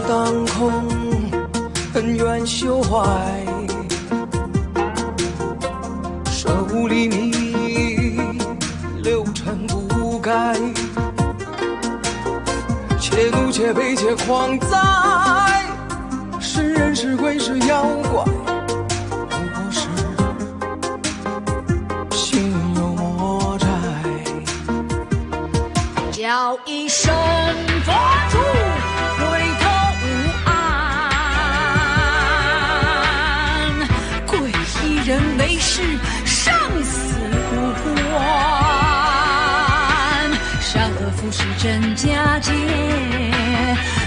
当空，恩怨休怀，舍无厘米，六尘不改，且怒且悲且狂哉，是人是鬼是妖怪，不过是心有魔债。叫一声佛祖，回头无岸，鬼一人为师，生死无关。善恶浮世真假界，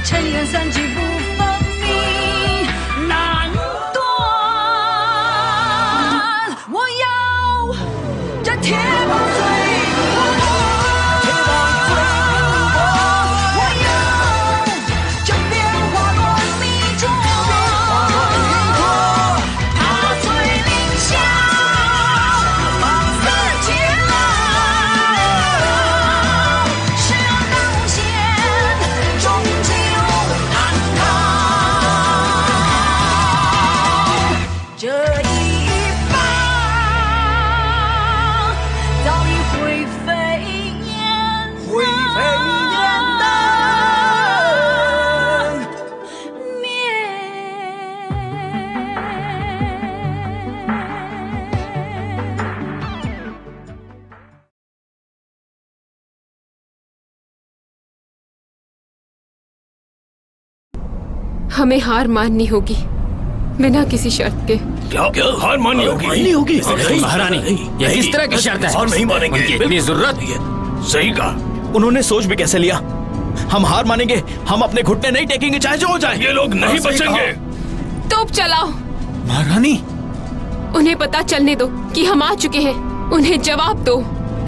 尘缘三聚不分明，难断。我要这铁棒碎骨魄，铁棒碎骨魄，我要这变化乱迷浊，踏碎凌霄，放肆劫来，是当先终究难逃。这一棒早已灰飞烟灰飞烟淡，灭。हमें हार माननी होगी बिना किसी शर्त के। क्या क्या हार माननी होगी? माननी होगी महारानी, ये किस तरह की शर्त है? हार नहीं मानेंगे। उनकी इतनी जरूरत? सही कहा। उन्होंने सोच भी कैसे लिया? हम हार मानेंगे, हम अपने घुटने नहीं टेकेंगे चाहे जो हो जाए। ये लोग नहीं बचेंगे। तोप चलाओ। महारानी, उन्हें पता चलने दो कि हम आ चुके हैं। उन्हें जवाब दो।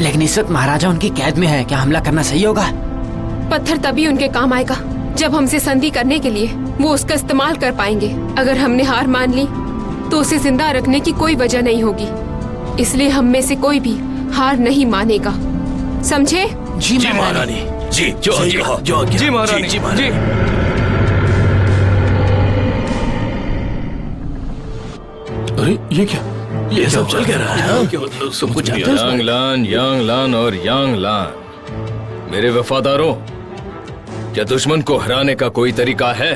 लेकिन इस वक्त महाराजा उनकी कैद में है, क्या हमला करना सही होगा? पत्थर तभी उनके काम आएगा जब हमसे संधि करने के लिए वो उसका इस्तेमाल कर पाएंगे। अगर हमने हार मान ली तो उसे जिंदा रखने की कोई वजह नहीं होगी। इसलिए हम में से कोई भी हार नहीं मानेगा, समझे? जी महारानी। जी जो जी महारानी, जी महारानी। अरे ये क्या? ये सब चल क्या रहा है? सब कुछ जानते हो? यांग लान और यांग लान, मेरे वफादारों, क्या दुश्मन को हराने का कोई तरीका है?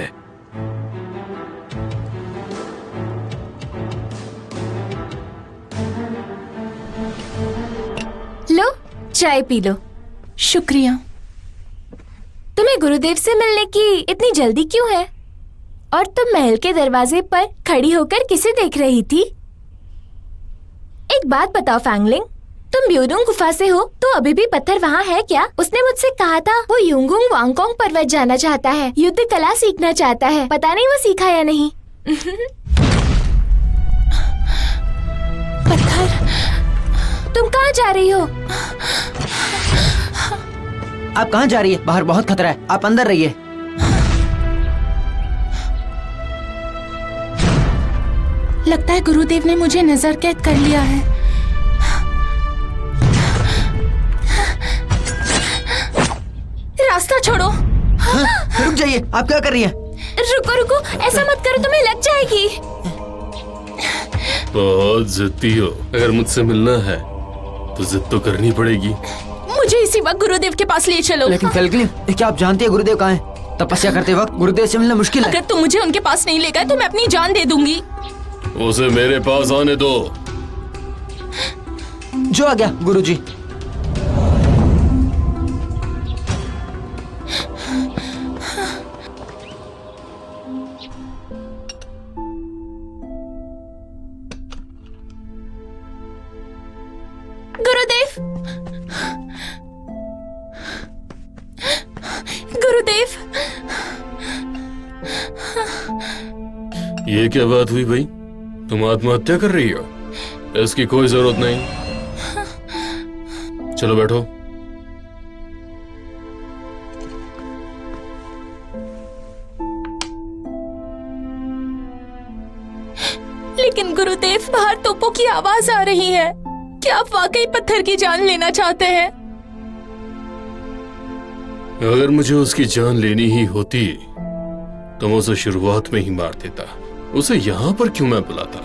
लो चाय पी लो। शुक्रिया। तुम्हें गुरुदेव से मिलने की इतनी जल्दी क्यों है? और तुम महल के दरवाजे पर खड़ी होकर किसे देख रही थी? एक बात बताओ फैंगलिंग, तुम ब्यूडुंग गुफा से हो तो अभी भी पत्थर वहाँ है क्या? उसने मुझसे कहा था वो युंगुंग वांगकोंग पर्वत जाना चाहता है, युद्ध कला सीखना चाहता है। पता नहीं वो सीखा या नहीं। पत्थर, तुम कहाँ जा रही हो? आप कहाँ जा रही है? बाहर बहुत खतरा है, आप अंदर रहिए। लगता है गुरुदेव ने मुझे नजर कैद कर लिया है। रास्ता छोड़ो। हाँ, रुक जाइए, आप क्या कर रही हैं? रुको रुको, ऐसा मत करो, तुम्हें लग जाएगी। बहुत जिद्दी हो। अगर मुझसे मिलना है तो जिद तो करनी पड़ेगी। मुझे इसी वक्त गुरुदेव के पास ले चलो। लेकिन फेल्कलिन, क्या आप जानती है गुरुदेव कहाँ हैं? तपस्या करते वक्त गुरुदेव से मिलना मुश्किल है। अगर तुम मुझे उनके पास नहीं ले गए तो मैं अपनी जान दे दूंगी। उसे मेरे पास आने दो। जो आ गया गुरुजी। गुरुदेव, गुरुदेव। ये क्या बात हुई भाई? तुम आत्महत्या कर रही हो? इसकी कोई जरूरत नहीं। चलो बैठो। लेकिन गुरुदेव, बाहर तोपों की आवाज आ रही है। क्या आप वाकई पत्थर की जान लेना चाहते हैं? अगर मुझे उसकी जान लेनी ही होती तुम उसे शुरुआत में ही मार देता। उसे यहाँ पर क्यों मैं बुलाता?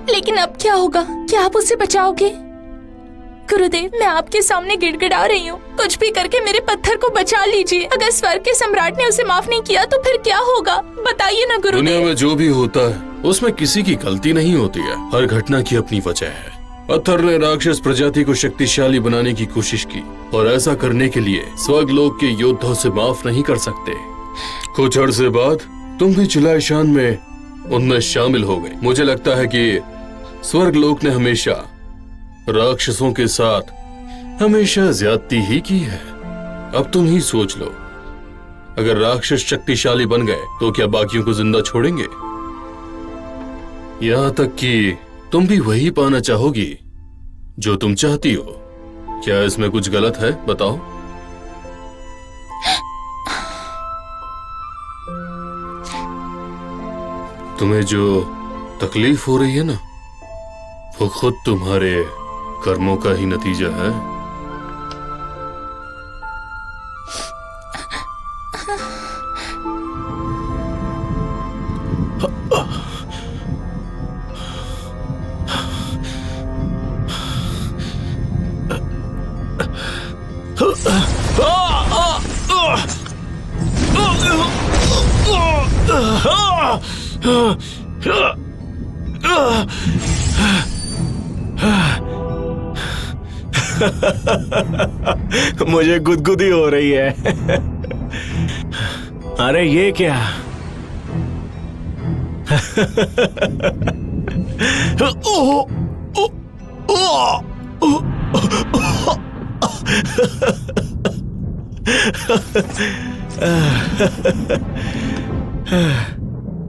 लेकिन अब क्या होगा? क्या आप उसे बचाओगे? गुरुदेव, मैं आपके सामने गिड़गिड़ा रही हूँ, कुछ भी करके मेरे पत्थर को बचा लीजिए। अगर स्वर्ग के सम्राट ने उसे माफ नहीं किया तो फिर क्या होगा? बताइए ना गुरुदेव। दुनिया में जो भी होता है उसमें किसी की गलती नहीं होती है। हर घटना की अपनी वजह है। पत्थर ने राक्षस प्रजाति को शक्तिशाली बनाने की कोशिश की और ऐसा करने के लिए स्वर्गलोक के योद्धाओं से माफ नहीं कर सकते। कुछ अर्से बाद तुम भी चिलाईशान में उनमें शामिल हो गए। मुझे लगता है कि स्वर्गलोक ने हमेशा राक्षसों के साथ हमेशा ज्यादती ही की है। अब तुम ही सोच लो, अगर राक्षस शक्तिशाली बन गए तो क्या बाकियों को जिंदा छोड़ेंगे? यहाँ तक कि तुम भी वही पाना चाहोगी जो तुम चाहती हो। क्या इसमें कुछ गलत है? बताओ। तुम्हें जो तकलीफ हो रही है ना, वो खुद तुम्हारे कर्मों का ही नतीजा है। मुझे गुदगुदी हो रही है। अरे ये क्या?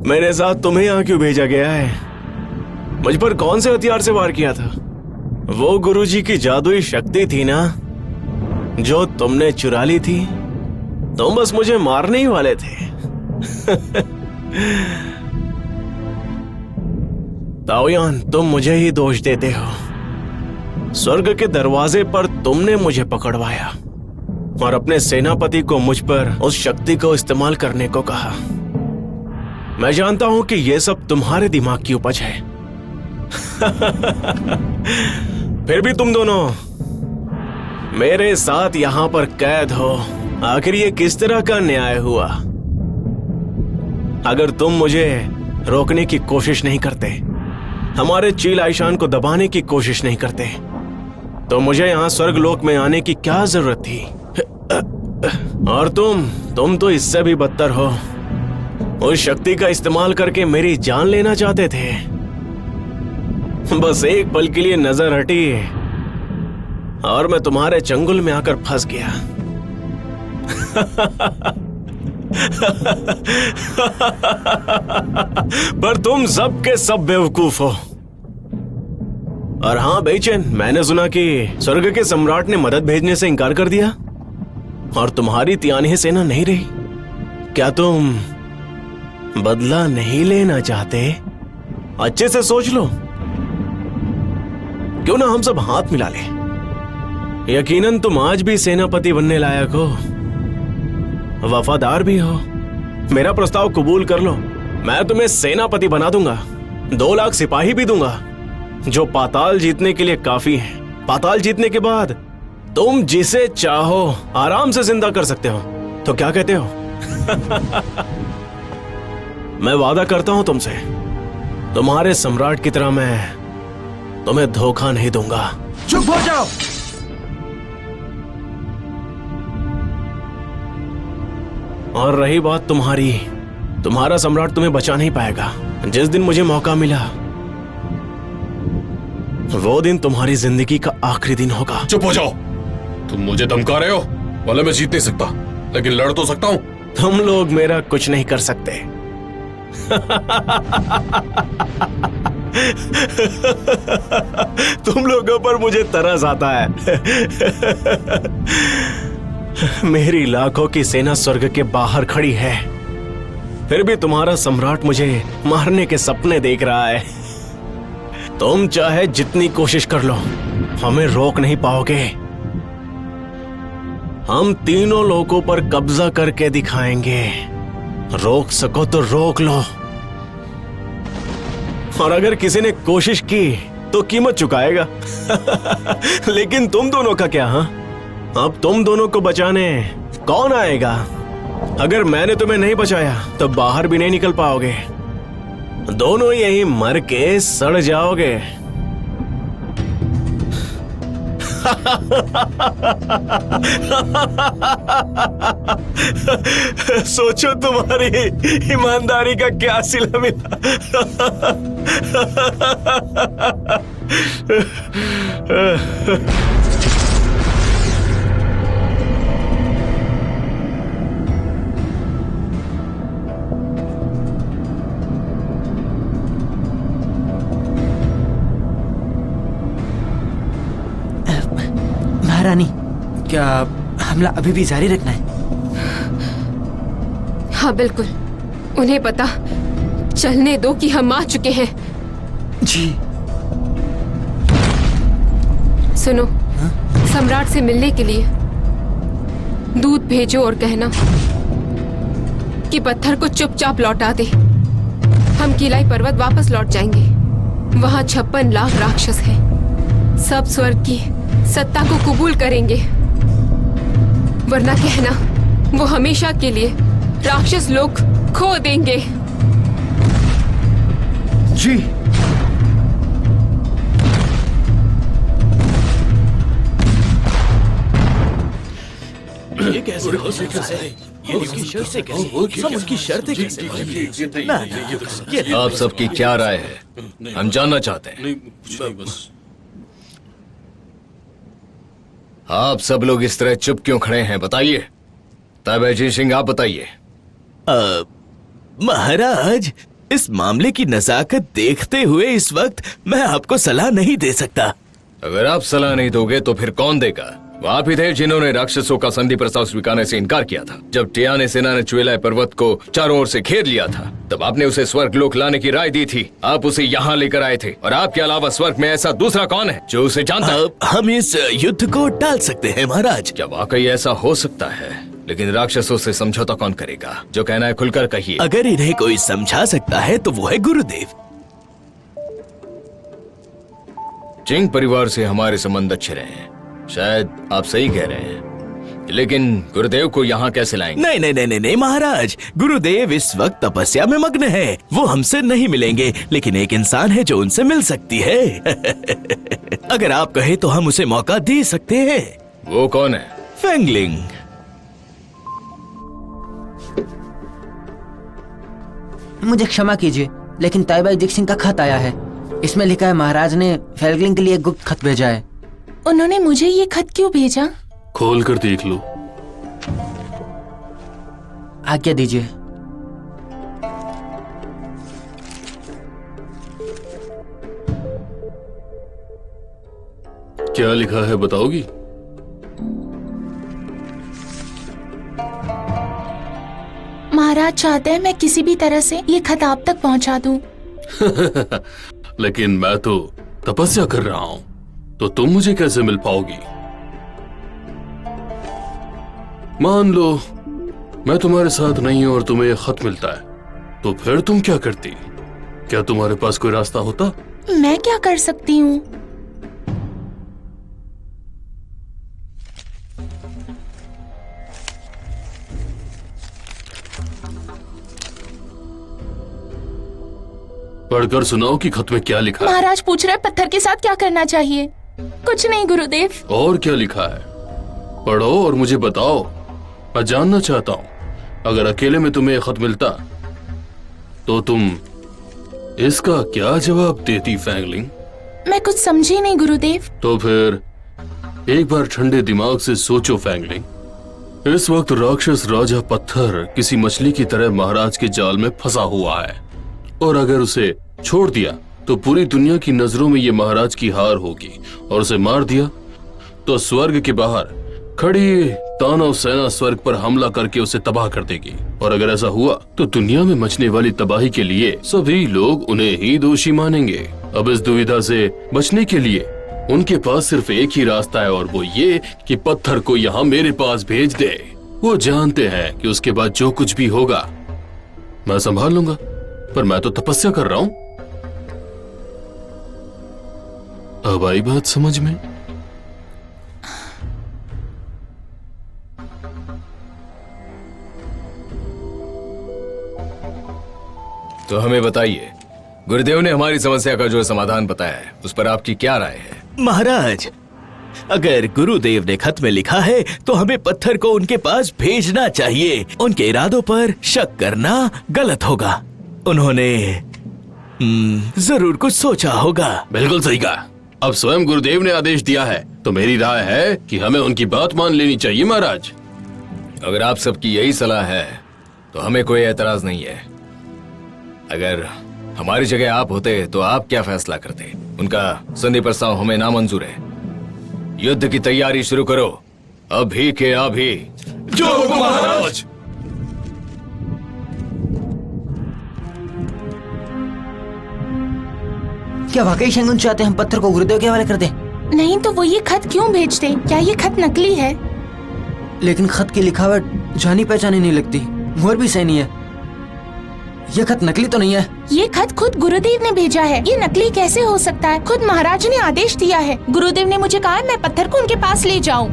मेरे साथ तुम्हें यहाँ क्यों भेजा गया है? मुझ पर कौन से हथियार से वार किया था? वो गुरुजी की जादुई शक्ति थी ना, जो तुमने चुरा ली थी। तुम बस मुझे मारने ही वाले थे। ताओयान, तुम मुझे ही दोष देते हो। स्वर्ग के दरवाजे पर तुमने मुझे पकड़वाया और अपने सेनापति को मुझ पर उस शक्ति को इस्तेमाल करने को कहा। मैं जानता हूं कि यह सब तुम्हारे दिमाग की उपज है। फिर भी तुम दोनों मेरे साथ यहाँ पर कैद हो। आखिर ये किस तरह का न्याय हुआ? अगर तुम मुझे रोकने की कोशिश नहीं करते, हमारे चिलाईशान को दबाने की कोशिश नहीं करते, तो मुझे यहाँ स्वर्गलोक में आने की क्या जरूरत थी? और तुम तो इससे भी बदतर हो। उस शक्ति का इस्तेमाल करके मेरी जान लेना चाहते थे। बस एक पल के लिए नजर हटी और मैं तुम्हारे चंगुल में आकर फंस गया। पर तुम सब के सब बेवकूफ हो। और हाँ बेचैन, मैंने सुना कि स्वर्ग के सम्राट ने मदद भेजने से इनकार कर दिया और तुम्हारी तियानी सेना नहीं रही। क्या तुम बदला नहीं लेना चाहते? अच्छे से सोच लो। क्यों ना हम सब हाथ मिला लें? यकीनन तुम आज भी सेनापति बनने लायक हो, वफादार भी हो। मेरा प्रस्ताव कबूल कर लो। मैं तुम्हें सेनापति बना दूंगा। 2 लाख सिपाही भी दूंगा, जो पाताल जीतने के लिए काफी हैं। पाताल जीतने के बाद तुम जिसे चाहो आराम से जिंदा कर सकते हो। तो क्या कहते हो? मैं वादा करता हूं तुमसे, तुम्हारे सम्राट की तरह मैं तुम्हें धोखा नहीं दूंगा। चुप हो जाओ। और रही बात तुम्हारी, तुम्हारा सम्राट तुम्हें बचा नहीं पाएगा। जिस दिन मुझे मौका मिला, वो दिन तुम्हारी जिंदगी का आखिरी दिन होगा। चुप हो जाओ। तुम मुझे धमका रहे हो? भले मैं जीत नहीं सकता, लेकिन लड़ तो सकता हूं। तुम लोग मेरा कुछ नहीं कर सकते। तुम लोगों पर मुझे तरस आता है। मेरी लाखों की सेना स्वर्ग के बाहर खड़ी है, फिर भी तुम्हारा सम्राट मुझे मारने के सपने देख रहा है। तुम चाहे जितनी कोशिश कर लो, हमें रोक नहीं पाओगे। हम तीनों लोगों पर कब्जा करके दिखाएंगे। रोक सको तो रोक लो, और अगर किसी ने कोशिश की तो कीमत चुकाएगा। लेकिन तुम दोनों का क्या? हाँ, अब तुम दोनों को बचाने कौन आएगा? अगर मैंने तुम्हें नहीं बचाया तो बाहर भी नहीं निकल पाओगे, दोनों यहीं मर के सड़ जाओगे। सोचो तुम्हारी ईमानदारी का क्या सिला मिला। महारानी, क्या हमला अभी भी जारी रखना है? हाँ बिल्कुल, उन्हें पता चलने दो कि हम आ चुके हैं। जी। सुनो, सम्राट से मिलने के लिए दूत भेजो और कहना कि पत्थर को चुपचाप लौटा दे। हम किलाई पर्वत वापस लौट जाएंगे। वहां 56 लाख राक्षस हैं। सब स्वर्ग की सत्ता को कबूल करेंगे, वरना कहना वो हमेशा के लिए राक्षस लोग खो देंगे। जी। ये कैसे हो सकता है? ये उसकी शर्त से कैसे? सब उसकी शर्तें कैसे? ना, आप सबकी क्या राय है, हम जानना चाहते हैं। आप सब लोग इस तरह चुप क्यों खड़े हैं, बताइए। ताबेजी सिंह, आप बताइए। महाराज, इस मामले की नजाकत देखते हुए इस वक्त मैं आपको सलाह नहीं दे सकता। अगर आप सलाह नहीं दोगे तो फिर कौन देगा? वो आप ही थे जिन्होंने राक्षसों का संधि प्रस्ताव स्वीकारने से इनकार किया था। जब टियाने सेना ने चुएलाय पर्वत को चारों ओर से घेर लिया था, तब आपने उसे स्वर्ग लोक लाने की राय दी थी। आप उसे यहाँ लेकर आए थे, और आपके अलावा स्वर्ग में ऐसा दूसरा कौन है जो उसे जानता है? हम इस युद्ध को टाल सकते हैं महाराज। क्या वाकई ऐसा हो सकता है? लेकिन राक्षसों से समझौता कौन करेगा? जो कहना है खुलकर कहिए। अगर इन्हें कोई समझा सकता है तो वो है गुरुदेव। चिंग परिवार से हमारे संबंध अच्छे रहे हैं, शायद आप सही कह रहे हैं, लेकिन गुरुदेव को यहाँ कैसे लाएंगे? नहीं नहीं नहीं नहीं महाराज, गुरुदेव इस वक्त तपस्या में मग्न है, वो हमसे नहीं मिलेंगे। लेकिन एक इंसान है जो उनसे मिल सकती है। अगर आप कहे तो हम उसे मौका दे सकते हैं। वो कौन है? फेंगलिंग। मुझे क्षमा कीजिए, लेकिन ताइबाई दिक सिंह का खत आया है। इसमें लिखा है महाराज ने फेंगलिंग के लिए गुप्त खत भेजा है। उन्होंने मुझे ये खत क्यों भेजा? खोल कर देख लो। आज्ञा दीजिए। क्या लिखा है बताओगी? महाराज चाहते हैं मैं किसी भी तरह से ये खत आप तक पहुंचा दूं। लेकिन मैं तो तपस्या कर रहा हूं, तो तुम मुझे कैसे मिल पाओगी? मान लो मैं तुम्हारे साथ नहीं हूं और तुम्हें यह खत मिलता है, तो फिर तुम क्या करती? क्या तुम्हारे पास कोई रास्ता होता? मैं क्या कर सकती हूँ? पढ़कर सुनाओ कि खत में क्या लिखा है। महाराज पूछ रहे पत्थर के साथ क्या करना चाहिए। कुछ नहीं गुरुदेव। और क्या लिखा है? पढ़ो और मुझे बताओ, मैं जानना चाहता हूँ। अगर अकेले में तुम्हें यह खत मिलता तो तुम इसका क्या जवाब देती फेंगलिंग? मैं कुछ समझी नहीं गुरुदेव। तो फिर एक बार ठंडे दिमाग से सोचो फेंगलिंग। इस वक्त राक्षस राजा पत्थर किसी मछली की तरह महाराज के जाल में फंसा हुआ है, और अगर उसे छोड़ दिया तो पूरी दुनिया की नजरों में ये महाराज की हार होगी, और उसे मार दिया तो स्वर्ग के बाहर खड़ी दानव सेना स्वर्ग पर हमला करके उसे तबाह कर देगी। और अगर ऐसा हुआ तो दुनिया में मचने वाली तबाही के लिए सभी लोग उन्हें ही दोषी मानेंगे। अब इस दुविधा से बचने के लिए उनके पास सिर्फ एक ही रास्ता है, और वो ये कि पत्थर को यहाँ मेरे पास भेज दे। वो जानते हैं कि उसके बाद जो कुछ भी होगा मैं संभाल लूंगा, पर मैं तो तपस्या कर रहा हूं। अब आई बात समझ में? तो हमें बताइए, गुरुदेव ने हमारी समस्या का जो समाधान बताया है उस पर आपकी क्या राय है? महाराज, अगर गुरुदेव ने खत में लिखा है तो हमें पत्थर को उनके पास भेजना चाहिए। उनके इरादों पर शक करना गलत होगा। उन्होंने जरूर कुछ सोचा होगा। बिल्कुल सही कहा। अब स्वयं गुरुदेव ने आदेश दिया है तो मेरी राय है कि हमें उनकी बात मान लेनी चाहिए महाराज। अगर आप सबकी यही सलाह है तो हमें कोई एतराज नहीं है। अगर हमारी जगह आप होते तो आप क्या फैसला करते? उनका संधि प्रस्ताव हमें नामंजूर है। युद्ध की तैयारी शुरू करो, अभी के अभी। जो महाराज। क्या वाकई शंगुन चाहते हम पत्थर को गुरुदेव के हवाले कर दें? नहीं तो वो ये खत क्यों भेजते? क्या ये खत नकली है? लेकिन खत की लिखावट जानी पहचानी नहीं लगती, मोहर भी सही नहीं है। ये खत नकली तो नहीं है? ये खत खुद गुरुदेव ने भेजा है, ये नकली कैसे हो सकता है? खुद महाराज ने आदेश दिया है। गुरुदेव ने मुझे कहा है मैं पत्थर को उनके पास ले जाऊं।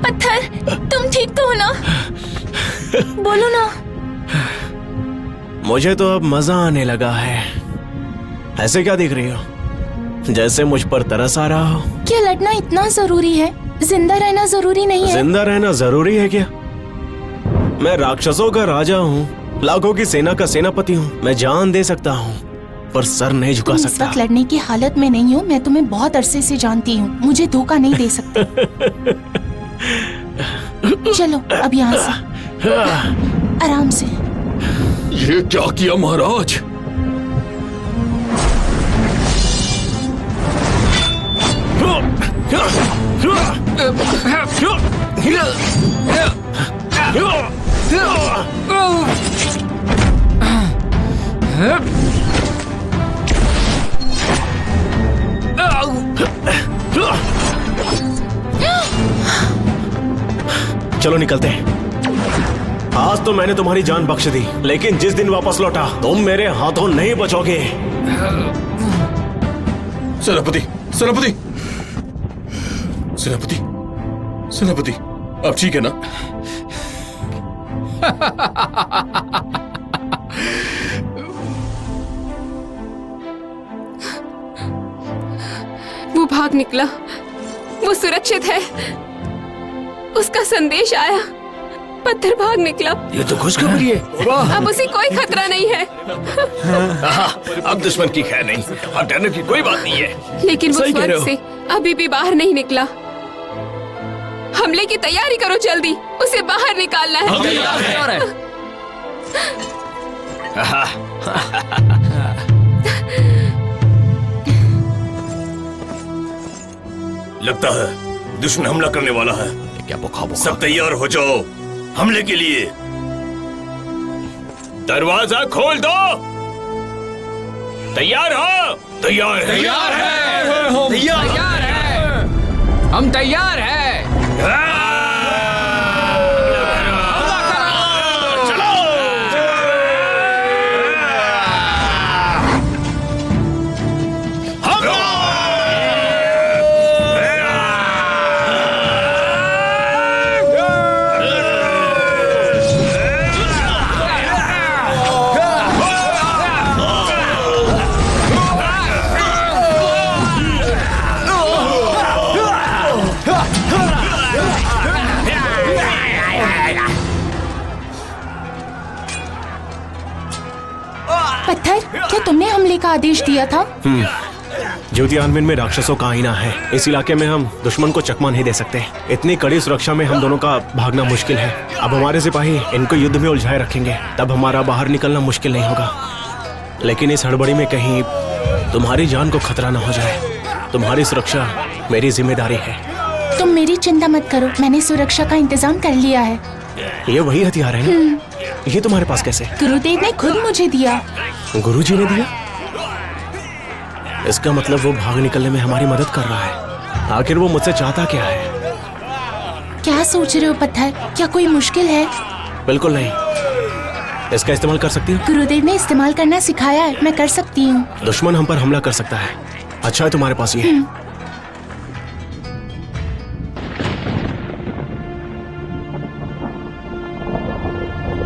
पत्थर, तुम ठीक तो हो ना? बोलो ना। मुझे तो अब मजा आने लगा है। ऐसे क्या देख रही हो? जैसे मुझ पर तरस आ रहा हो। क्या लड़ना इतना जरूरी है? जिंदा रहना जरूरी नहीं है? जिंदा रहना जरूरी है क्या? मैं राक्षसों का राजा हूँ, लाखों की सेना का सेनापति हूँ। मैं जान दे सकता हूँ पर सर नहीं झुका तुम सकता। इस वक्त लड़ने की हालत में नहीं हो। मैं तुम्हें बहुत अरसे से जानती हूँ, मुझे धोखा नहीं दे सकते। चलो अब यहाँ से आराम से। ये क्या किया महाराज? चलो निकलते हैं। आज तो मैंने तुम्हारी जान बख्श दी, लेकिन जिस दिन वापस लौटा तुम मेरे हाथों नहीं बचोगे। सेनापति, सेनापति, सेनापति, सेनापति, आप ठीक है ना? वो भाग निकला, वो सुरक्षित है। उसका संदेश आया, पत्थर भाग निकला। ये तो खुशखबरी है। अब उसे कोई खतरा नहीं है। अब दुश्मन की खैर नहीं, अब डरने की कोई बात नहीं है। लेकिन वो सही कह रहे स्वर्ग हो। से अभी भी बाहर नहीं निकला। हमले की तैयारी करो जल्दी, उसे बाहर निकालना है। लगता है दुश्मन हमला करने वाला है। क्या बुखा सब तैयार हो जाओ हमले के लिए। दरवाजा खोल दो। तैयार हो? तैयार है। तैयार है, तैयार है, हम तैयार हैं। पत्थर, क्या तुमने हमले का आदेश दिया था? ज्योतिर्विन में राक्षसों का आईना है। इस इलाके में हम दुश्मन को चकमा नहीं दे सकते। इतनी कड़ी सुरक्षा में हम दोनों का भागना मुश्किल है। अब हमारे सिपाही इनको युद्ध में उलझाए रखेंगे, तब हमारा बाहर निकलना मुश्किल नहीं होगा। लेकिन इस हड़बड़ी में कहीं तुम्हारी जान को खतरा न हो जाए। तुम्हारी सुरक्षा मेरी जिम्मेदारी है। तुम मेरी चिंता मत करो, मैंने सुरक्षा का इंतजाम कर लिया है। ये वही हथियार है ना? ये तुम्हारे पास कैसे? गुरुदेव ने खुद मुझे दिया। गुरुजी ने दिया? इसका मतलब वो भाग निकलने में हमारी मदद कर रहा है। आखिर वो मुझसे चाहता क्या है? क्या सोच रहे हो पत्थर? क्या कोई मुश्किल है? बिल्कुल नहीं। इसका इस्तेमाल कर सकती हो? गुरुदेव ने इस्तेमाल करना सिखाया है, मैं कर सकती हूँ। दुश्मन हम पर हमला कर सकता है। अच्छा है तुम्हारे पास ये।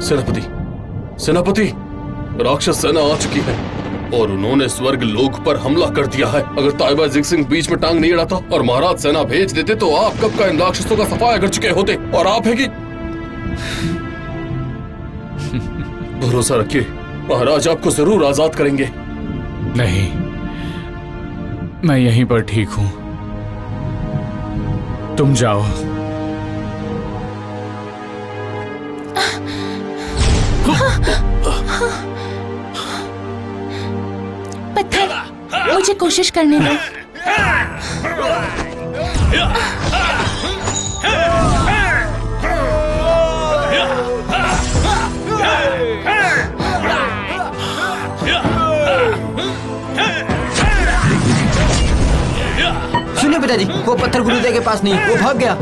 सेनापति, सेनापति, राक्षस सेना आ चुकी है और उन्होंने स्वर्ग लोक पर हमला कर दिया है। अगर ताइबा जिक्सिंग बीच में टांग नहीं अड़ाता और महाराज सेना भेज देते तो आप कब का इन राक्षसों का सफाया कर चुके होते। और आप है कि भरोसा रखिए, महाराज आपको जरूर आजाद करेंगे। नहीं, मैं यहीं पर ठीक हूं। तुम जाओ। पत्थर, मुझे कोशिश करने दो। सुनिए पिताजी, वो पत्थर गुरुदेव के पास नहीं, वो भाग गया।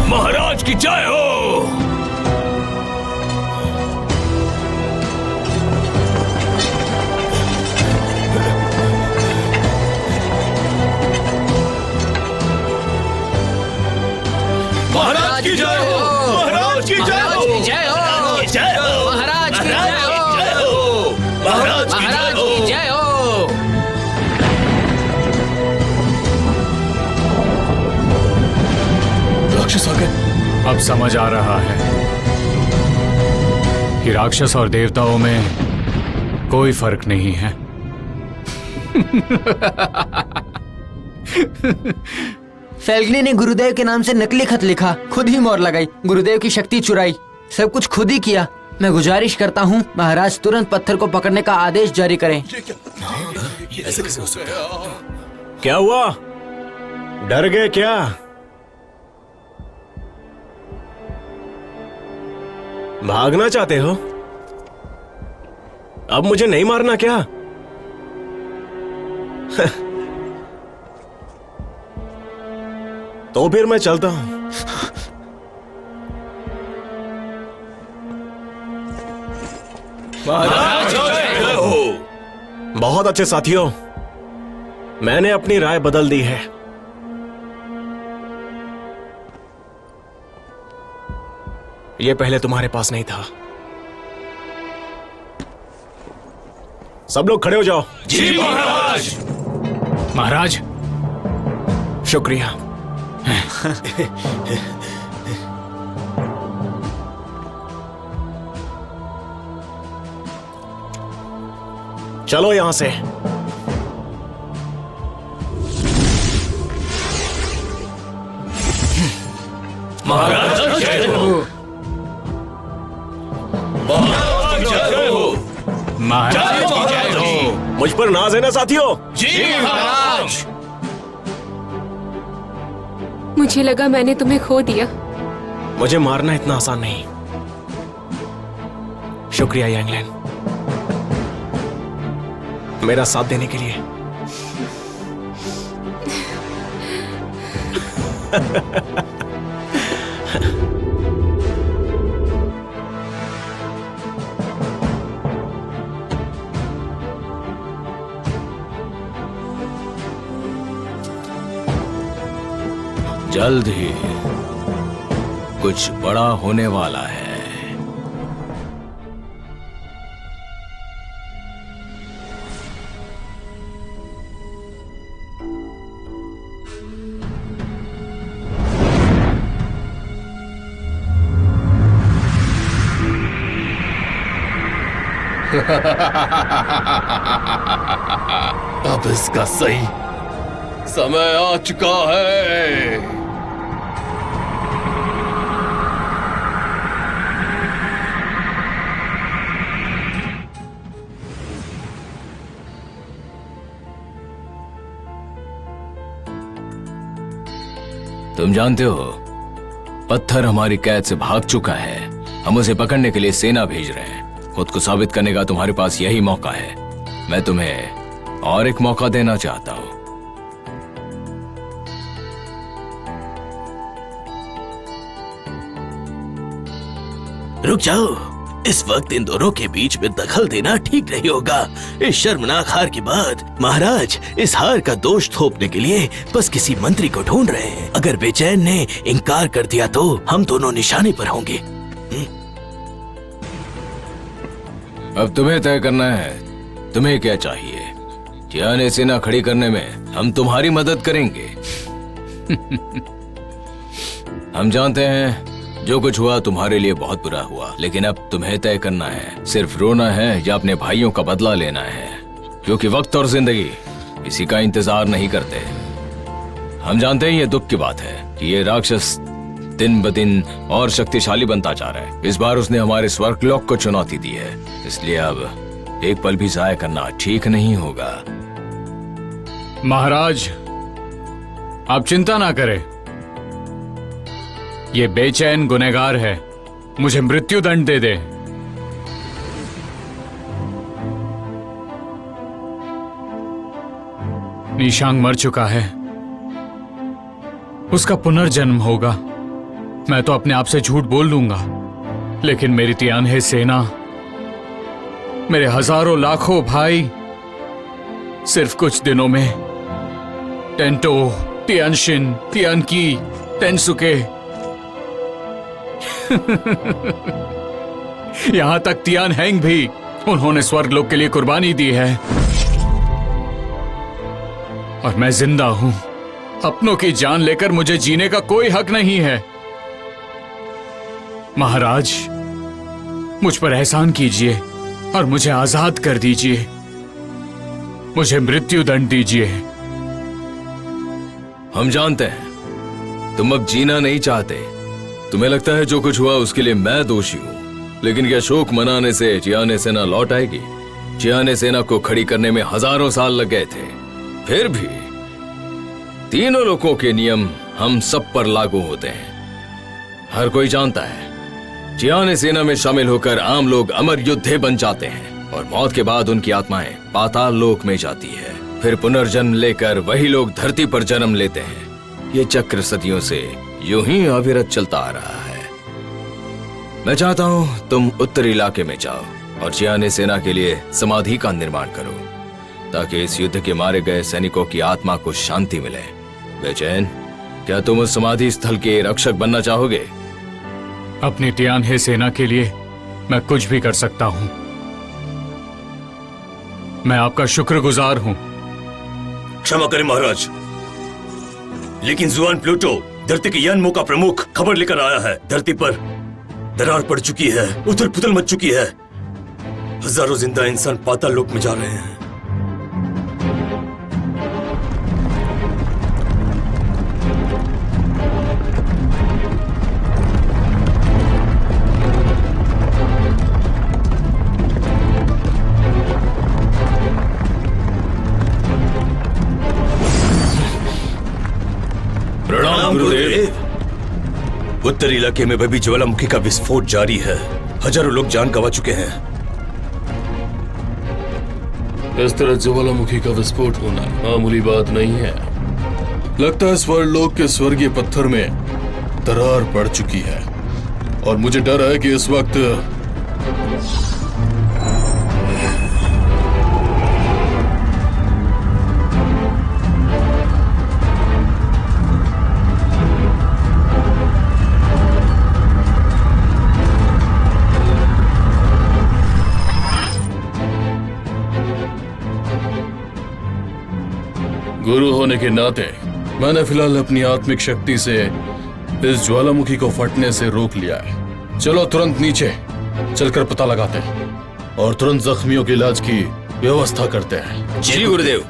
महाराज की जय हो। महाराज की जय हो। महाराज की जय हो। जय हो, जय हो। महाराज की जय हो। महाराज की जय हो। राक्षस आ गए। अब समझ आ रहा है कि राक्षस और देवताओं में कोई फर्क नहीं है। फेल्गनी ने गुरुदेव के नाम से नकली खत लिखा, खुद ही मोहर लगाई, गुरुदेव की शक्ति चुराई, सब कुछ खुद ही किया। मैं गुजारिश करता हूँ महाराज तुरंत पत्थर को पकड़ने का आदेश जारी करें। ऐसे कैसे हो सकता है? क्या हुआ? डर गए क्या? भागना चाहते हो? अब मुझे नहीं मारना क्या? तो फिर मैं चलता हूं। महाराज जय हो। बहुत अच्छे साथियों, मैंने अपनी राय बदल दी है। ये पहले तुम्हारे पास नहीं था। सब लोग खड़े हो जाओ। जी महाराज। महाराज, शुक्रिया। चलो यहां से। महाराज जय हो। महाराज जय हो। महाराज की जय हो। मुझ पर नाज है ना साथियों? जी महाराज। मुझे लगा मैंने तुम्हें खो दिया। मुझे मारना इतना आसान नहीं। शुक्रिया यांगलैन, मेरा साथ देने के लिए। जल्द ही कुछ बड़ा होने वाला है। अब इसका सही समय आ चुका है। तुम जानते हो, पत्थर हमारी कैद से भाग चुका है। हम उसे पकड़ने के लिए सेना भेज रहे हैं। खुद को साबित करने का तुम्हारे पास यही मौका है। मैं तुम्हें और एक मौका देना चाहता हूँ। रुक जाओ, इस वक्त इन दोनों के बीच में दखल देना ठीक नहीं होगा। इस शर्मनाक हार के बाद महाराज इस हार का दोष थोपने के लिए बस किसी मंत्री को ढूंढ रहे हैं। अगर बेचैन ने इनकार कर दिया तो हम दोनों निशाने पर होंगे। अब तुम्हें तय करना है, तुम्हें क्या चाहिए। टियाने सेना खड़ी करने में हम तुम्हारी मदद करेंगे। हम जानते हैं जो कुछ हुआ तुम्हारे लिए बहुत बुरा हुआ, लेकिन अब तुम्हें तय करना है, सिर्फ रोना है या अपने भाइयों का बदला लेना है, क्योंकि वक्त और जिंदगी किसी का इंतजार नहीं करते। हम जानते हैं ये दुख की बात है कि ये राक्षस दिन ब दिन और शक्तिशाली बनता जा रहा है। इस बार उसने हमारे स्वर्गलोक को चुनौती दी है, इसलिए अब एक पल भी जाया करना ठीक नहीं होगा। महाराज, आप चिंता ना करें। ये बेचैन गुनहगार है, मुझे मृत्यु दंड दे दे। निशांग मर चुका है, उसका पुनर्जन्म होगा। मैं तो अपने आप से झूठ बोल लूंगा, लेकिन मेरी तियानहे सेना, मेरे हजारों लाखों भाई सिर्फ कुछ दिनों में टेंटो, तियानशिन, तियानकी, टेंसुके यहां तक तियानहेंग भी उन्होंने स्वर्गलोक के लिए कुर्बानी दी है। और मैं जिंदा हूं। अपनों की जान लेकर मुझे जीने का कोई हक नहीं है। महाराज, मुझ पर एहसान कीजिए और मुझे आजाद कर दीजिए। मुझे मृत्यु दंड दीजिए। हम जानते हैं तुम अब जीना नहीं चाहते। तुम्हें लगता है जो कुछ हुआ उसके लिए मैं दोषी हूं, लेकिन क्या शोक मनाने से टियाने सेना लौट आएगी? टियाने सेना को खड़ी करने में हजारों साल लग गए थे। फिर भी तीनों लोकों के नियम हम सब पर लागू होते हैं। हर कोई जानता है टियाने सेना में शामिल होकर आम लोग अमर योद्धे बन जाते हैं और मौत के बाद उनकी आत्माएं पाताल लोक में जाती है। फिर पुनर्जन्म लेकर वही लोग धरती पर जन्म लेते हैं। ये चक्र सदियों से यूं ही अविरत चलता आ रहा है। मैं चाहता हूं तुम उत्तरी इलाके में जाओ और टियाने सेना के लिए समाधि का निर्माण करो, ताकि इस युद्ध के मारे गए सैनिकों की आत्मा को शांति मिले। बेचैन, क्या तुम उस समाधि स्थल के रक्षक बनना चाहोगे? अपनी टियानहे सेना के लिए मैं कुछ भी कर सकता हूं। मैं आपका शुक्रगुजार हूं। क्षमा करें महाराज, लेकिन जुआन प्लूटो धरती के यनमो का प्रमुख खबर लेकर आया है। धरती पर दरार पड़ चुकी है, उथल पुथल मच चुकी है। हजारों जिंदा इंसान पाताल लोक में जा रहे हैं। प्रणाम गुरुदेव। उत्तरी इलाके में भी ज्वालामुखी का विस्फोट जारी है। हजारों लोग जान गंवा चुके हैं। इस तरह ज्वालामुखी का विस्फोट होना मामूली बात नहीं है। लगता है स्वर्गलोक के स्वर्गीय पत्थर में दरार पड़ चुकी है और मुझे डर है कि इस वक्त गुरु होने के नाते मैंने फिलहाल अपनी आत्मिक शक्ति से इस ज्वालामुखी को फटने से रोक लिया है। चलो तुरंत नीचे चलकर पता लगाते हैं और तुरंत जख्मियों के इलाज की व्यवस्था करते हैं। जी गुरुदेव।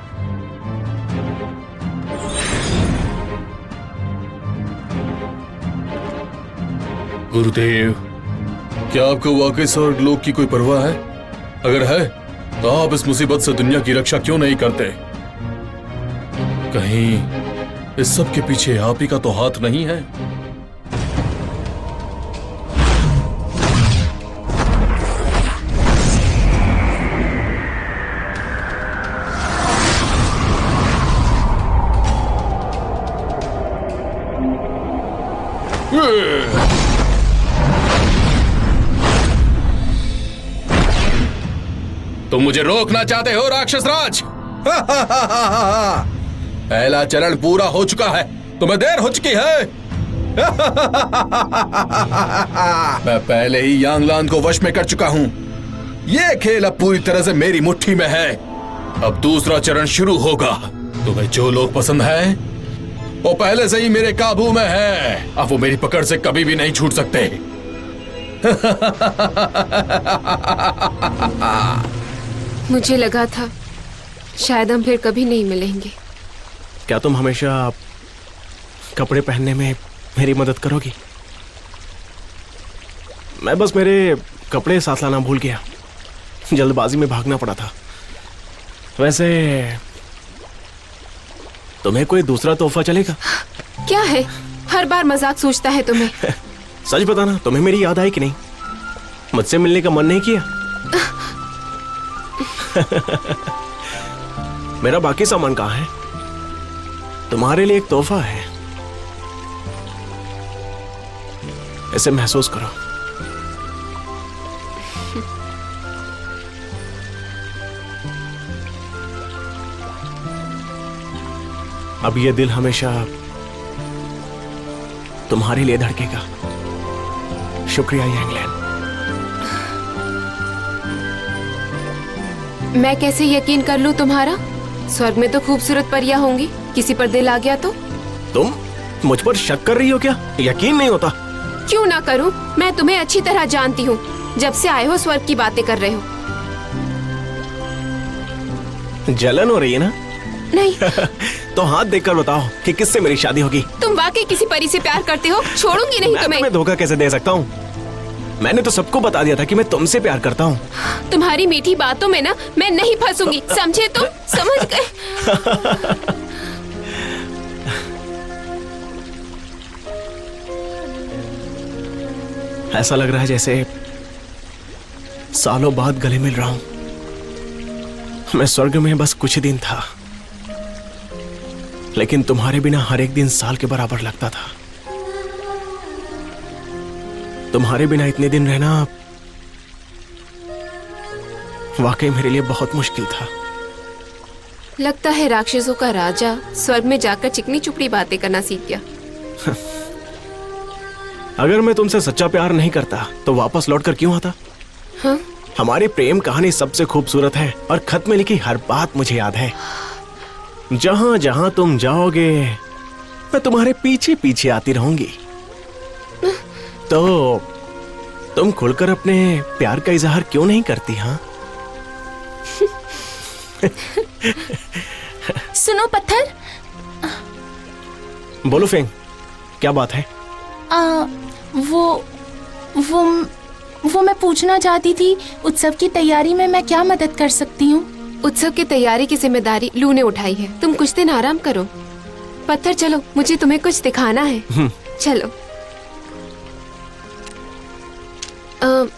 गुरुदेव, क्या आपको वाकई स्वर्गलोक की कोई परवाह है? अगर है तो आप इस मुसीबत से दुनिया की रक्षा क्यों नहीं करते? कहीं इस सब के पीछे आप ही का तो हाथ नहीं है? तुम मुझे रोकना चाहते हो राक्षस राज? पहला चरण पूरा हो चुका है, तुम्हें देर हो चुकी है। मैं पहले ही यांगलान को वश में कर चुका हूं। ये खेल अब पूरी तरह से मेरी मुट्ठी में है। अब दूसरा चरण शुरू होगा। तुम्हें जो लोग पसंद है वो पहले से ही मेरे काबू में है। अब वो मेरी पकड़ से कभी भी नहीं छूट सकते। मुझे लगा था शायद हम फिर कभी नहीं मिलेंगे। क्या तुम हमेशा कपड़े पहनने में मेरी मदद करोगी? मैं बस मेरे कपड़े साथ लाना भूल गया, जल्दबाजी में भागना पड़ा था। वैसे तुम्हें कोई दूसरा तोहफा चलेगा? क्या है, हर बार मजाक सोचता है तुम्हें। सच बताना, तुम्हें मेरी याद आई कि नहीं? मुझसे मिलने का मन नहीं किया? मेरा बाकी सामान कहाँ है? तुम्हारे लिए एक तोहफा है, इसे महसूस करो। अब ये दिल हमेशा तुम्हारे लिए धड़केगा। शुक्रिया यांगलैन। मैं कैसे यकीन कर लूं तुम्हारा? स्वर्ग में तो खूबसूरत परियां होंगी, किसी पर दिल आ गया तो? तुम मुझ पर शक कर रही हो क्या? यकीन नहीं होता? क्यों ना करूं, मैं तुम्हें अच्छी तरह जानती हूँ। जब से आए हो स्वर्ग की बातें कर रहे हो। जलन हो रही है ना? नहीं। तो हाथ देखकर बताओ कि किससे मेरी शादी होगी। तुम वाकई किसी परी से प्यार करते हो? छोड़ूंगी नहीं तुम्हें। मैं धोखा कैसे दे सकता हूँ? मैंने तो सबको बता दिया था कि मैं तुमसे प्यार करता हूँ। तुम्हारी मीठी बातों में ना मैं नहीं फंसूंगी, समझे तुम? समझ गए? ऐसा लग रहा है जैसे सालों बाद गले मिल रहा हूं। मैं स्वर्ग में बस कुछ दिन था, लेकिन तुम्हारे बिना हर एक दिन साल के बराबर लगता था। तुम्हारे बिना इतने दिन रहना वाकई मेरे लिए बहुत मुश्किल था। लगता है राक्षसों का राजा स्वर्ग में जाकर चिकनी चुपड़ी बातें करना सीख गया। अगर मैं तुमसे सच्चा प्यार नहीं करता तो वापस लौटकर क्यों आता? हाँ? हमारी प्रेम कहानी सबसे खूबसूरत है और खत में लिखी हर बात मुझे याद है। जहां जहां तुम जाओगे मैं तुम्हारे पीछे पीछे आती रहूंगी। तो तुम खुलकर अपने प्यार का इजहार क्यों नहीं करती? हाँ? सुनो पत्थर। बोलो फेंग, क्या बात है? वो मैं पूछना चाहती थी, उत्सव की तैयारी में मैं क्या मदद कर सकती हूँ? उत्सव की तैयारी की जिम्मेदारी लू ने उठाई है। तुम कुछ दिन आराम करो। पत्थर चलो, मुझे तुम्हें कुछ दिखाना है। चलो।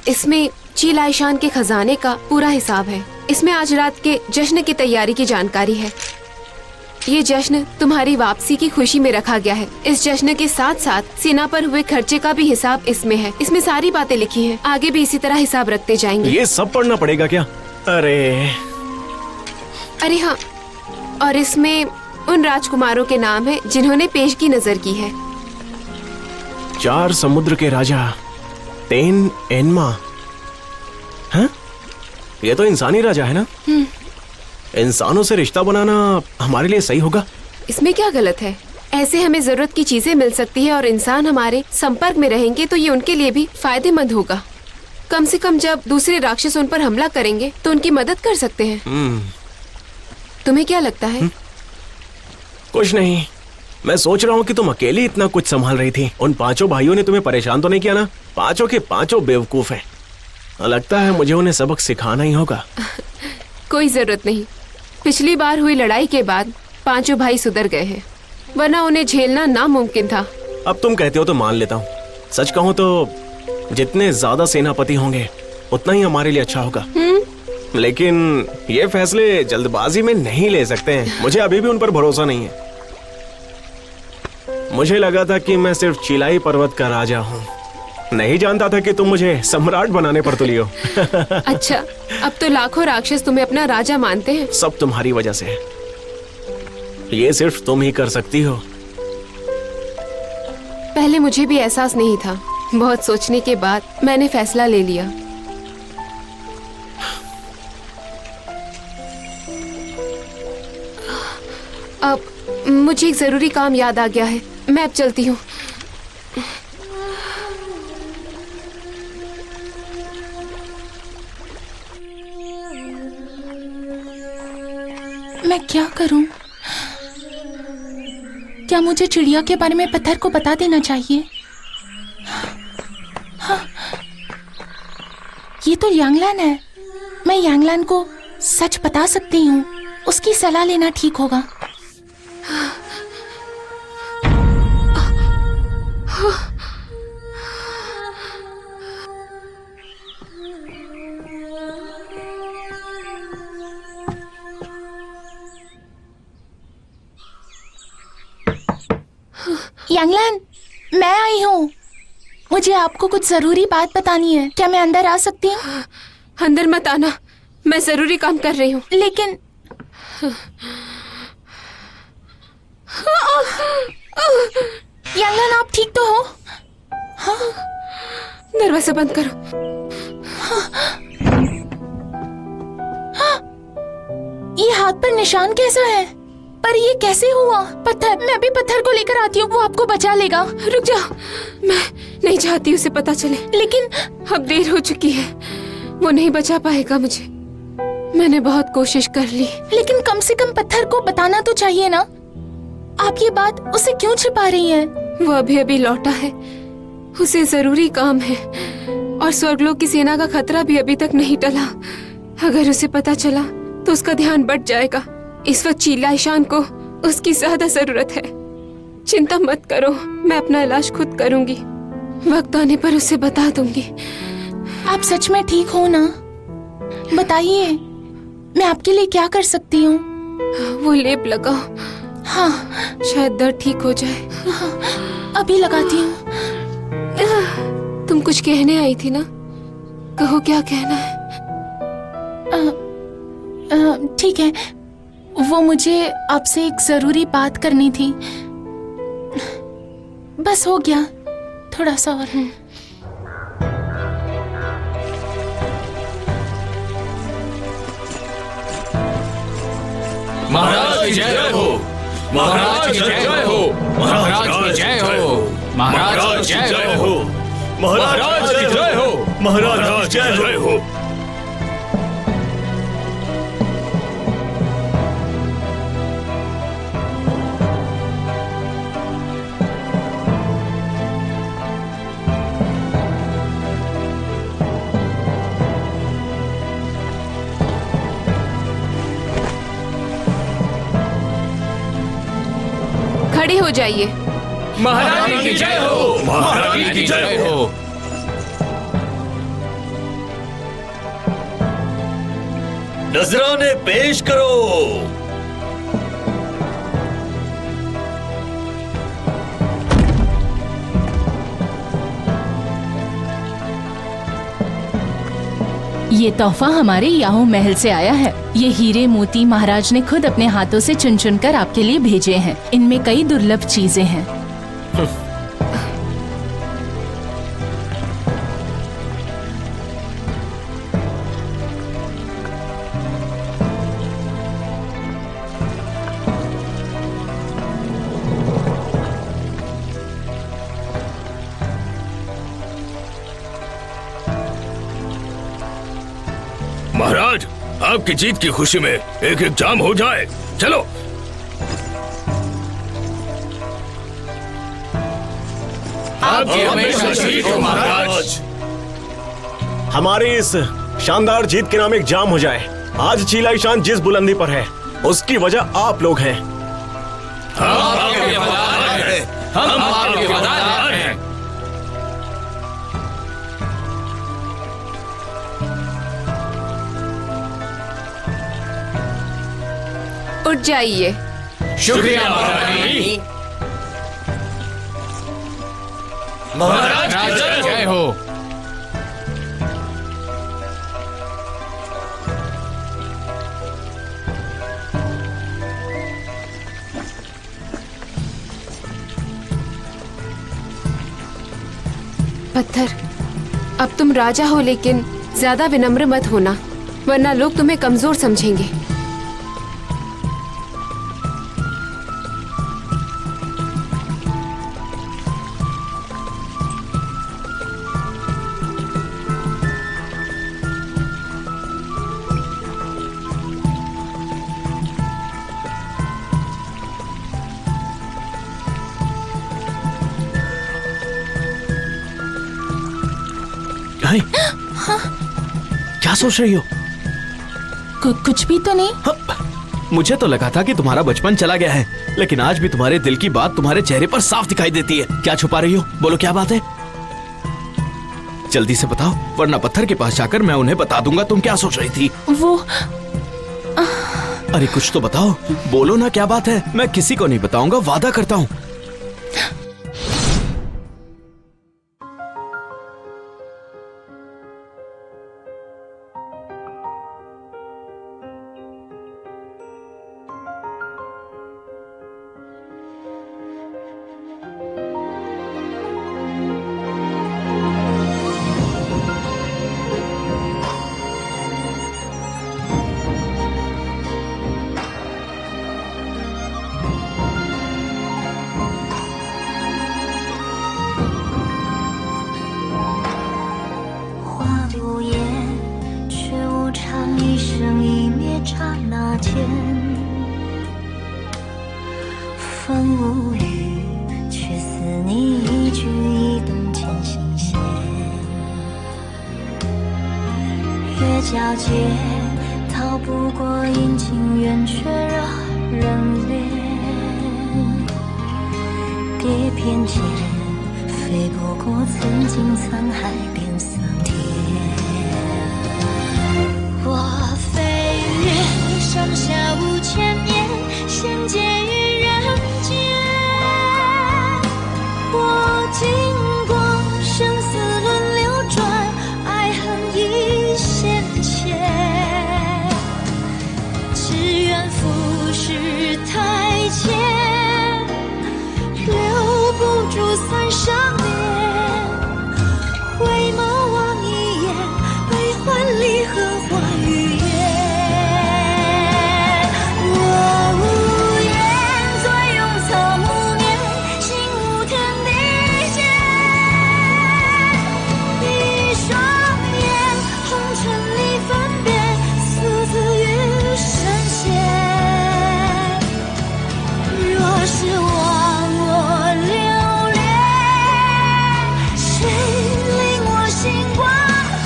इसमें चील आइशान के खजाने का पूरा हिसाब है। इसमें आज रात के जश्न की तैयारी की जानकारी है। ये जश्न तुम्हारी वापसी की खुशी में रखा गया है। इस जश्न के साथ साथ सेना पर हुए खर्चे का भी हिसाब इसमें है। इसमें सारी बातें लिखी हैं। आगे भी इसी तरह हिसाब रखते जाएंगे। ये सब पढ़ना पड़ेगा क्या? अरे हाँ, और इसमें उन राजकुमारों के नाम है जिन्होंने पेशगी नजर की है। 4 समुद्र के राजा तेन एनमा। हाँ? ये तो इंसानी राजा है ना? इंसानों से रिश्ता बनाना हमारे लिए सही होगा? इसमें क्या गलत है? ऐसे हमें जरूरत की चीजें मिल सकती है और इंसान हमारे संपर्क में रहेंगे तो ये उनके लिए भी फायदेमंद होगा। कम से कम जब दूसरे राक्षस उन पर हमला करेंगे तो उनकी मदद कर सकते हैं। तुम्हें क्या लगता है? कुछ नहीं, मैं सोच रहा हूँ कि तुम अकेली इतना कुछ संभाल रही थी। उन 5 भाइयों ने तुम्हें परेशान तो नहीं किया ना? 5 के 5 बेवकूफ हैं। लगता है मुझे उन्हें सबक सिखाना ही होगा। कोई जरूरत नहीं। पिछली बार हुई लड़ाई के बाद 5 भाई सुधर गए हैं। वरना उन्हें झेलना नामुमकिन था। अब तुम कहते हो तो मान लेता हूँ। सच कहूँ तो जितने ज्यादा सेनापति होंगे उतना ही हमारे लिए अच्छा होगा। लेकिन ये फैसले जल्दबाजी में नहीं ले सकते हैं। मुझे अभी भी उन पर भरोसा नहीं है। मुझे लगा था कि मैं सिर्फ चिलाई पर्वत का राजा हूँ, नहीं जानता था कि तुम मुझे सम्राट बनाने पर तुली हो। अच्छा, अब तो लाखों राक्षस तुम्हें अपना राजा मानते हैं। सब तुम्हारी वजह से है। ये सिर्फ तुम ही कर सकती हो। पहले मुझे भी एहसास नहीं था। बहुत सोचने के बाद मैंने फैसला ले लिया। अब मुझे एक जरूरी काम याद आ गया है। मैं अब चलती हूँ। मैं क्या करूं? क्या मुझे चिड़िया के बारे में पत्थर को बता देना चाहिए? हाँ। ये तो यांगलान है। मैं यांगलान को सच बता सकती हूँ। उसकी सलाह लेना ठीक होगा। यांगलान, मैं आई हूँ। मुझे आपको कुछ जरूरी बात बतानी है। क्या मैं अंदर आ सकती हूँ? अंदर मत आना, मैं जरूरी काम कर रही हूँ। लेकिन यांगलान, आप ठीक तो हो? हाँ? दरवाजा बंद करो। हाँ? ये हाथ पर निशान कैसा है? पर ये कैसे हुआ? पत्थर, मैं अभी पत्थर को लेकर आती हूँ, वो आपको बचा लेगा। रुक जा, मैं नहीं चाहती उसे पता चले। लेकिन अब देर हो चुकी है, वो नहीं बचा पाएगा मुझे। मैंने बहुत कोशिश कर ली। लेकिन कम से कम पत्थर को बताना तो चाहिए ना। आप ये बात उसे क्यों छिपा रही हैं? वो अभी अभी लौटा है, उसे जरूरी काम है और स्वर्गलोक की सेना का खतरा भी अभी तक नहीं टला। अगर उसे पता चला तो उसका ध्यान बट जाएगा। इस वक्त चीला ईशान को उसकी ज्यादा जरूरत है। चिंता मत करो, मैं अपना इलाज खुद करूंगी। वक्त आने पर उसे बता दूंगी। आप सच में ठीक हो ना? बताइए, मैं आपके लिए क्या कर सकती हूँ? वो लेप लगाओ। हाँ, शायद दर्द ठीक हो जाए। हाँ, अभी लगाती हूँ। तुम कुछ कहने आई थी ना, कहो क्या कहना है? ठीक है, वो मुझे आपसे एक जरूरी बात करनी थी। बस हो गया, थोड़ा सा और। महाराज की जय हो, महाराज की जय हो, महाराज की जय हो, महाराज की जय हो, महाराज की जय हो, महाराज की जय हो। खड़े हो जाइए। महारानी की जय हो, महारानी की जय हो। नजराने पेश करो। ये तोहफा हमारे याहू महल से आया है। ये हीरे मोती महाराज ने खुद अपने हाथों से चुन चुन कर आपके लिए भेजे हैं। इनमें कई दुर्लभ चीजें हैं। महाराज, आपकी जीत की खुशी में एक एक जाम हो जाए। चलो। आपकी हमेशा जीत हो महाराज। हमारी इस शानदार जीत के नाम एक जाम हो जाए। आज चीला ईशान जिस बुलंदी पर है उसकी वजह आप लोग हैं। आपके हम आपके वफादार हैं। उठ जाइए। शुक्रिया महारानी। महाराज की जय हो। पत्थर, अब तुम राजा हो लेकिन ज्यादा विनम्र मत होना, वरना लोग तुम्हें कमजोर समझेंगे। क्या सोच रही हो? कुछ भी तो नहीं। मुझे तो लगा था कि तुम्हारा बचपन चला गया है, लेकिन आज भी तुम्हारे दिल की बात तुम्हारे चेहरे पर साफ दिखाई देती है। क्या छुपा रही हो? बोलो क्या बात है? जल्दी से बताओ, वरना पत्थर के पास जाकर मैं उन्हें बता दूंगा तुम क्या सोच रही थी। वो अरे कुछ तो बताओ, बोलो ना क्या बात है। मैं किसी को नहीं बताऊंगा, वादा करता हूँ।皎洁，逃不过阴晴圆缺惹人怜。蝶翩间，飞不过曾经沧海变色天。我飞越上下5000年，仙界与人间。我经过生死轮流转，爱恨一线牵。只愿浮世太浅，留不住三生恋。回眸望一眼，悲欢离合化语言。我无言，醉拥草木年，心无天地间。一双眼，红尘里分别，死字于神仙。若是忘我留恋，谁令我心挂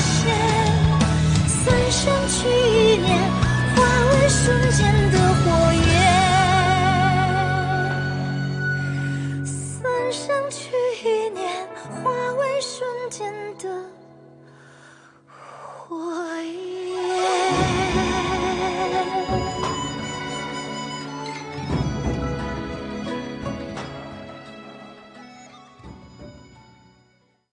牵？三生去一念，化为瞬间的火焰。三生去一念，化为瞬间的火焰。